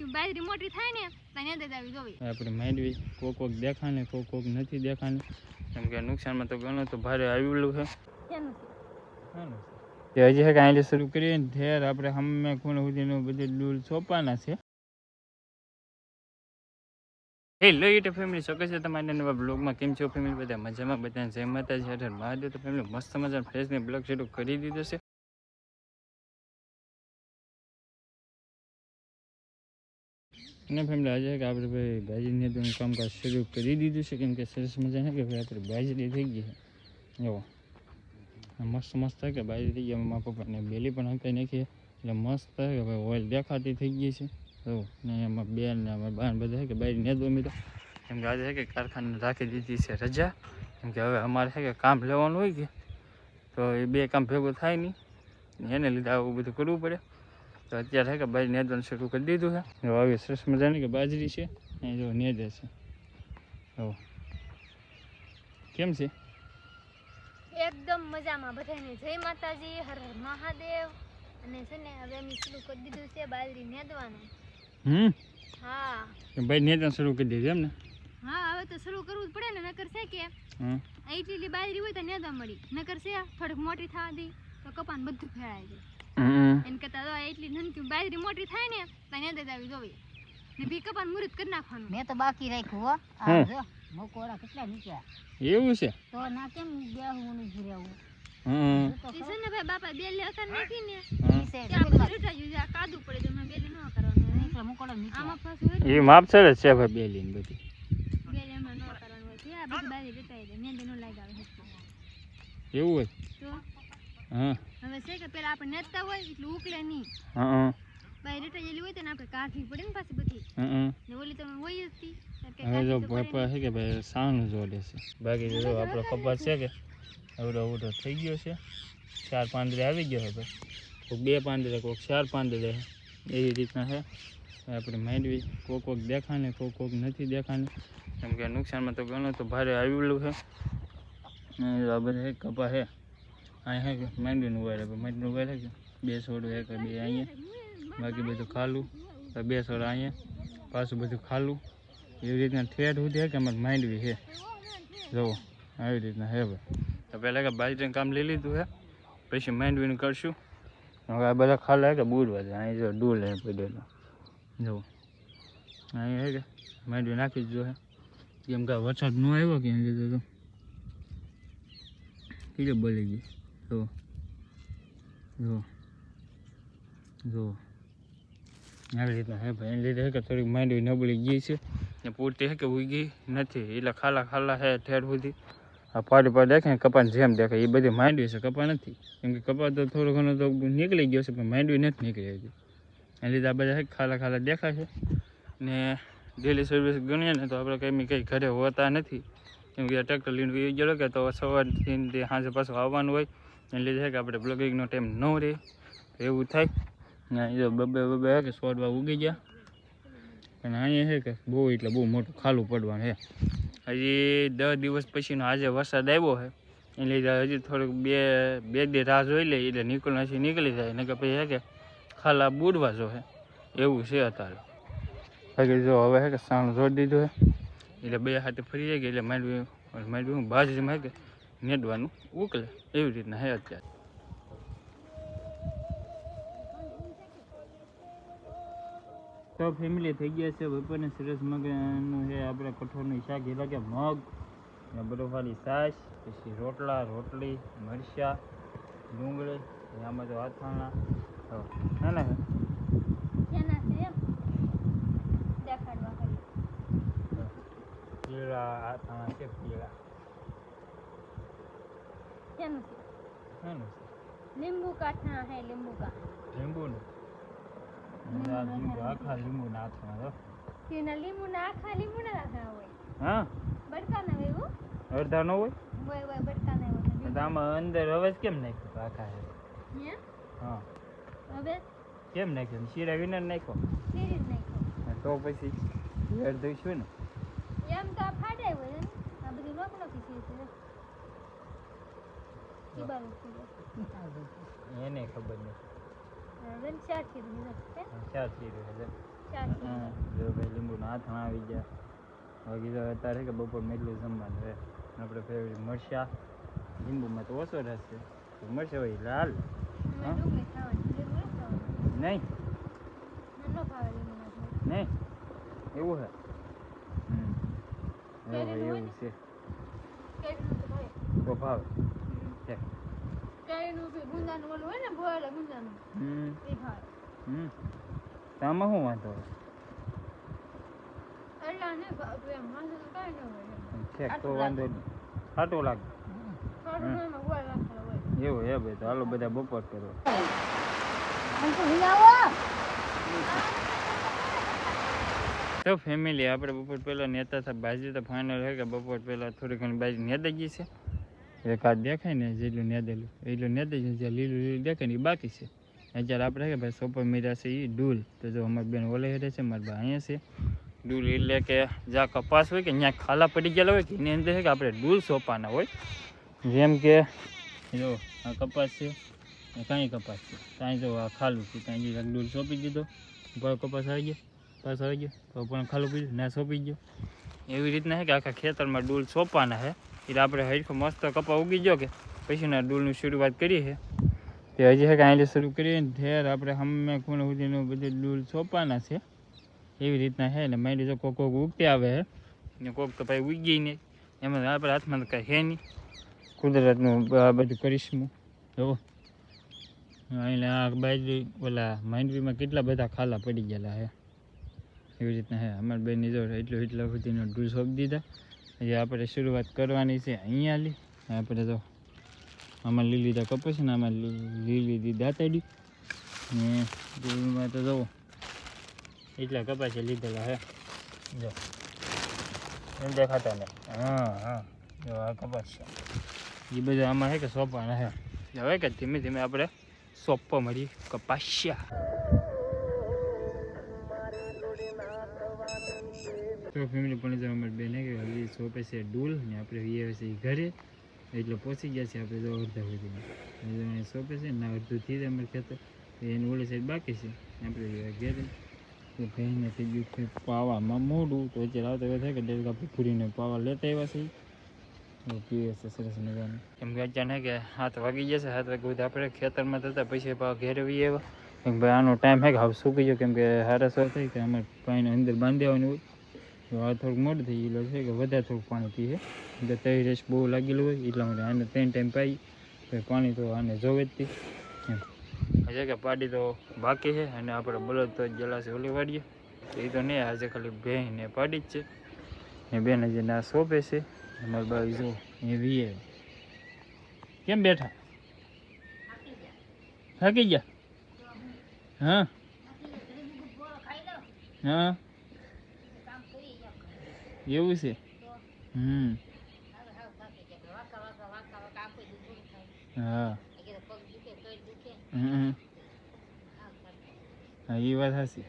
બાજરી મોટી થાય ને તને જ આવી જોવી આપણે માંડવી કોક દેખાને કોક નથી દેખાને કેમ કે નુકસાનમાં તો ઘણું તો ભારે આવેલું છે તે હજી હે કાંઈ શરૂ કરીએ ને ઠેર આપણે સામે ખૂણે સુધીનું બધું ડૂલ સોંપવાના છે. હેલો યુટ્યુબ ફેમિલી સ્વાગત છે તમારા નવા બ્લોગમાં. કેમ છો ફેમિલી? બધા મજામાં? બધાને જય માતાજી. હર મહાદેવ. તો ફેમિલી મસ્ત મજા ફ્રેશની બ્લોગ શરૂ કરી દીધો છે. અને ફેમિલી આજે કે આપણે ભાઈ બાજરીને કામકાજ શરૂ કરી દીધું છે કેમ કે સરસ મજા છે કે ભાઈ આપણે બાજરી થઈ ગઈ છે એવો મસ્ત થાય કે બાજરી થઈ ગઈ. મારા પપ્પાને બેલી પણ હંકાઈ નાખીએ એટલે મસ્ત થાય કે ભાઈ ઓઇલ દેખાતી થઈ ગઈ છે એવું ને એમાં બેન ને અમારા બાન બધા કે બાજરી ને દોમી તો કેમ કે આજે છે કે કારખાને રાખી દીધી છે રજા કેમ કે હવે અમારે છે કે કામ લેવાનું હોય કે તો એ બે કામ ભેગું થાય નહીં એને લીધે આવું બધું કરવું પડે. તો અત્યારે છે કે બાજરી નેદવાનું શરૂ કરી દીધું છે. આવી સરસ મજાની કે બાજરી છે એ જો નેદે છે. હો કેમ છે? એકદમ મજામાં. બધાને જય માતાજી, હર હર મહાદેવ. અને છે ને હવે અમે શરૂ કરી દીધું છે બાજરી નેદવાનું. હા ભાઈ નેદવાનું શરૂ કરી દીધું એમ ને? હા હવે તો શરૂ કરવું જ પડે ને, નકર છે કે એટલી બાજરી હોય તો નેદવા મળી, નકર છે થોડીક મોટી થવા દઈ તો કપાન બધું ફેરાય જાય. એને કરતા એટલી નનકી બાજરી મોટી થાય ને તો નેદે જ આવી જોવી ને બી કપાન મુરત કરી નાખવાનું. મેં તો બાકી રાખ્યું હો. આ જો મકોડા કેટલા નીકળ્યા. એવું છે તો ના કેમ બેહવું નહીં ફિરેવું. છે ને ભાઈ બાપા બેલી અસર નાખી ને કાદુ પડે તો બેલી ન કરવાનું. નીકળે મકોડા નીકળે. આમાં પાછું એ માપસર જ છે ભાઈ બેલી ને બધી બેલી એમાં ન કરવાનું હોય છે. આ બધી બાજરી રટાઈ જાય નેદે ન લાગાવે એવું હોય તો હા. હવે છે કે પેલા આપણે નેદતા હોય એટલે ઉકળે નહીં. હા બાય રટાયેલી હોય તો ને આપણે કાઢવી પડે ને પાછી બધી ને ઓલી તો હોય જ હતી. હવે જો પપ્પા છે કે ભાઈ સાનું જોડે છે બાકી જો આપણો કપાસ છે કે અવડો થઈ ગયો છે. 4 પાંદડે આવી ગયો હવે કોઈક 2 પાંદડે કોઈક 4 પાંદડે એવી રીતના છે. આપણે માંડવી કોક દેખાને કોક નથી દેખાને કેમ કે નુકસાનમાં તો ઘણું તો ભારે આવેલું છે. આ બધા કપા છે અહીં છે માંડવીનું વાય માંડવીનું વાય છે 2 છોડું એક 2 અહીંયા બાકી બધું ખાલું 2 છોડા અહીંયા પાછું બધું ખાલું એવી રીતના ઠેઠ સુધી છે કે અમારે માંડવી છે જુઓ આવી રીતના છે ભાઈ. તો પહેલાં કે બાજરીનું કામ લઈ લીધું છે પછી માંડવીનું કરશું. હવે આ બધા ખાલા કે બુડવા છે અહીં જો ડૂલ અહીં પડેલો જુઓ અહીં છે કે માંડવી નાખી જ જો છે કેમ કે વરસાદ ન આવ્યો કે લીધે તો કીધે બોલી ગઈ જુઓ આવી રીતના હે ભાઈ. એને લીધે કે થોડીક માંડવી નબળી ગઈ છે ને પૂરતી છે કે ઉગી નથી એટલે ખાલા છે ઠેર સુધી. આ પાડી દેખાય ને કપાને જેમ દેખાય એ બધી માંડવી છે કપા નથી કેમ કે કપા તો થોડો ઘણો તો નીકળી ગયો છે પણ માંડવી નથી નીકળી હજી. એના લીધે આ બધા છે ખાલા દેખાય છે ને ડેલી સર્વિસ ગણીએ ને તો આપણે કંઈ ઘરે હોતા નથી કેમ કે ટ્રેક્ટર લઈને વી ગયેલો કે તો સવારથી સાંજે પાછું આવવાનું હોય એને લીધે છે કે આપણે બ્લોગિંગનો ટાઈમ ન રહે એવું થાય ને. એ બબે કે છોડવા ઉગી ગયા અને અહીંયા છે કે બહુ મોટું ખાલું પડવાનું છે. હજી 10 દિવસ પછીનો આજે વરસાદ આવ્યો છે એને લીધે હજી થોડુંક બે દી રાહ જોઈ લે એટલે નીકળી જાય ને કે પછી છે કે ખાલા બુડવા જો છે એવું છે અત્યારે. બાકી જો હવે છે કે સાણું જોડી દીધું છે એટલે બે હાથે ફરી જાય કે એટલે માંડવી બાજરીમાં કે નેદવાનું ઉકલે એવી રીતના છે અત્યારે. તો ફેમિલી થઈ ગયા છે બપોરને સરસ મગનું છે આપણે કઠોળનું શાક એટલે કે મગ ને બરોફાની છાશ પછી રોટલી મરચાં ડુંગળી આમાં તો અથાણા હે ને પીળા અથાણા છે પીળા લીંબુ કાઠા હે લીંબુ લીંબુનું આખા લીંબુ ના અથાણા લીંબુ ના આખા લીંબુ ના રાખા હોય. હા બડકા ના હોય અડધા નો હોય બડકા ના હોય તો આમાં અંદર હવે કેમ નાખ્યું આખા હે હા હવે કેમ નાખ્યું શીરા વિના નાખ્યો સીરીઝ નાખ્યો તો પછી એડ દઈશું ને એમ તો આ ફાડાય હોય ને આ બધી નોખી છે એને ખબર નથી ચાર ચીરું છે ચાસી. હા જો ભાઈ લીંબુના હાથમાં આવી ગયા. બાકી તો અત્યારે કે બપોર મેટલું જમવાનું રહે. આપણે ફેવરેટ મરચા લીંબુમાં તો ઓછો રહેશે તો મરચા હોય એટલે હાલ. મને ડુંગળી ખાવાની, લીંબુ નથી ખાવાનું. નહીં મને ન ભાવે લીંબુના ઝાડ. નહીં એવું હે હવે કેરીનું હોય એવું ને? છે કેરીનું તો ભાવે. તો ભાવે છે. કેરીનું બી ગુંદાનું ઓલું હોય ને, બોળેલા ગુંદાનું, એ ભાવે. આમાં શું વાંધો હોય એટલા નહીં ભાવતું એમ, વાંધો તો કાંઈ ન હોય એમ. છે તો વાંધો નહીં ખાટું લાગે થોડું ઘણું એમાં ગોળ નાખેલો હોય. એવું હે ભાઈ તો હાલો બધા બપોર કરો. તો ફેમિલી આપણે બપોર પહેલાં નેતા હતા ભાજી તો ફાઇનલ છે કે બપોર પહેલાં થોડી ઘણી ભાજી નેદાઈ ગઈ છે. એક હાથ દેખાય ને જેટલું નેદેલું એટલું નેદાઈ ગયું જ્યાં લીલું લીલું દેખાય ને એ બાકી છે. અત્યારે આપણે કે ભાઈ સોપર મીરા છે એ ડૂલ તો જો અમારી બેન ઓલે હેઠે છે મારા ભાઈ અહીંયા છે. ડૂલ એટલે કે જ્યાં કપાસ હોય કે ત્યાં ખાલા પડી ગયેલા હોય કે એની અંદર છે કે આપણે ડૂલ સોંપવાના હોય. જેમ કે જો આ કપાસ છે કાંઈ કપાસ છે કાંઈ જો આ ખાલું છે કાંઈ જે ડૂલ સોંપી દીધો કપાસ આવી ગયો પાસ આવી ગયો તો પણ ખાલું પીધું ના સોંપી ગયો. એવી રીતના છે કે આખા ખેતરમાં ડૂલ સોંપવાના છે. એટલે આપણે હરખો મસ્ત કપા ઉગી ગયો કે પછીના ડૂલની શરૂઆત કરી છે તે હજી છે કે અહીં શરૂ કરીએ ને ઠેર આપણે હમે ખૂણે સુધીનું બધું ડૂલ સોંપવાના છે. એવી રીતના છે ને માંડી જો કોક ઉગતી આવે છે ને કોક તો ભાઈ ઉગી નહીં એમાં આપણે હાથમાં તો કાંઈ છે નહીં. કુદરતનું આ બધું કરીશું જુઓ એટલે આ બાજરી ઓલા માંડવીમાં કેટલા બધા ખાલા પડી ગયેલા છે. એવી રીતના હે અમારા બેનની જો એટલું સુધીનો ડૂલ સોંપી દીધા. હજી આપણે શરૂઆત કરવાની છે અહીંયા લી આપણે તો આમાં લીલી દા કપાસ ને આમાં લીલી દાંતડી ને ડૂલમાં તો જુઓ એટલા કપાસે લીધેલા હે જો એમ દેખાતા ને હા જો આ કપાસ છે એ બધું આમાં છે કે સોંપવાના છે. હવે કે ધીમે ધીમે આપણે સોંપવા મળી કપાસ્યા. તો ફેમિલી પણ જો અમારી બેન કે હજી સોંપે છે ડૂલ ને આપણે વીએ છે ઘરે એટલે પહોંચી ગયા છે આપણે જો અડધા સુધીમાં સોંપે છે ને અડધું થઈ જાય અમારે ખેતર એની ઓલી સાઈડ બાકી છે આપણે ઘેરે તો ભાઈને થઈ ગયું છે પાવામાં મોડું તો અત્યારે આવતા એવું થાય કે ડેલ કાપી ફૂરીને પાવા લેતા આવ્યા છે પીવે છે સરસ મજાનું. કેમ કે અચાનક કે 7 વાગી જશે 7 વાગે સુધી આપણે ખેતરમાં થતા પછી પાવા ઘેરે વી આવ્યા કેમ ભાઈ આનો ટાઈમ છે કે હવે સૂકી ગયો કેમ કે 6:30 થઈ કે અમારે પાણીને અંદર બાંધી દેવાનું હોય તો આ થોડુંક મોડું થઈ ગયેલું છે કે વધારે થોડુંક પાણી પીએ એટલે તઈ રેસ બહુ લાગેલું હોય એટલા માટે આને 3 ટાઈમ પાઈ પાણી તો આને જોવે જ હતી એમ. હજે કે પાડી તો બાકી છે અને આપણે બળદ તો જલાશે ઓલી વાડીએ એ તો નહીં આજે ખાલી ભેંને પાડી જ છે ને બેન હજી ના સોંપે છે અમારી બાજુ જો એ વીએ કેમ બેઠા થાકી ગયા હા હા એવું છે હા હા એ વાત સાચી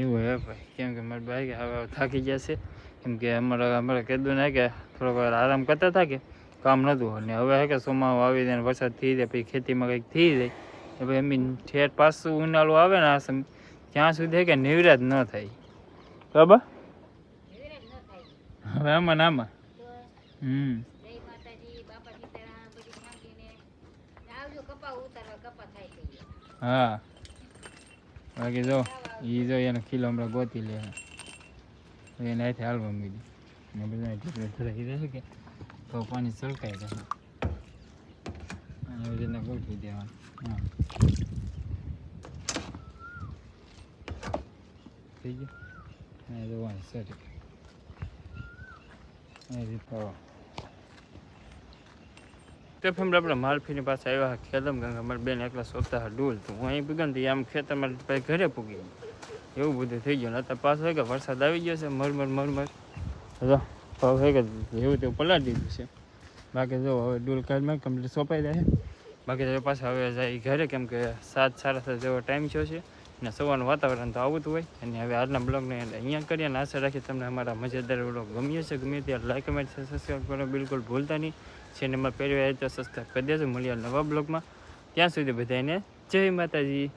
એવું હે ભાઈ કેમ કે મારા ભાઈ હવે થાકી ગયા છે કેમ કે અમારે કીધું ને કે થોડોક વાર આરામ કરતા હતા કે કામ નહોતું અને હવે હે કે ચોમાસું આવી જાય વરસાદ થઈ જાય પછી ખેતીમાં કંઈક થઈ જાય તો ભાઈ એમ ઠેર પાછું ઉનાળું આવે ને આ સમય ત્યાં સુધી કે નિવરાજ ન થાય બરાબર હવે આમાં ને આમાં હા બાકી જો એ જો એનો કિલો હમણાં ગોતી લે એને અહીંથી હાલવા મીડી ને બધા ધરાઈ રહેશે કે તો પાણી છલકાઈ જશે એવી રીતના ગોઠવી દેવાનું હા થઈ ગયું અને જોવાની સરી એ રીતના તો ફેમિલી આપણે માલફીની પાસે આવ્યા ખેતમ કારણ કે અમારી બેન એકલા સોંપતા ડૂલ તો હું અહીં પૂગ્યો ને તો આમ ખેતરમાં ભાઈ ઘરે પૂગી એવું બધું થઈ ગયું અત્યારે પાછું હોય કે વરસાદ આવી ગયો છે મરમર જો ભાવ હોય કે એવું તેવું પલાળી દીધું છે બાકી જો હવે ડૂલ કાઢમાં કમ્પ્લીટ સોંપાઈ જાય બાકી તો પાછા હવે જાય ઘરે કેમ કે 7:30 જેવો ટાઈમ થયો છે ને સવારનું વાતાવરણ તો આવતું હોય અને હવે આજના બ્લોગને અહીંયા કરીએ અને આશા રાખીએ તમને અમારા મજેદાર બ્લોગ ગમ્યો છે ગમે ત્યારે લાઈક કમેન્ટ સબસ્ક્રાઈબ કરો બિલકુલ ભૂલતા નહીં ચેનલમાં પહેલી વાર તો સબસ્ક્રાઈબ કરી દેજો મળીએ નવા બ્લોગમાં ત્યાં સુધી બધાને જય માતાજી.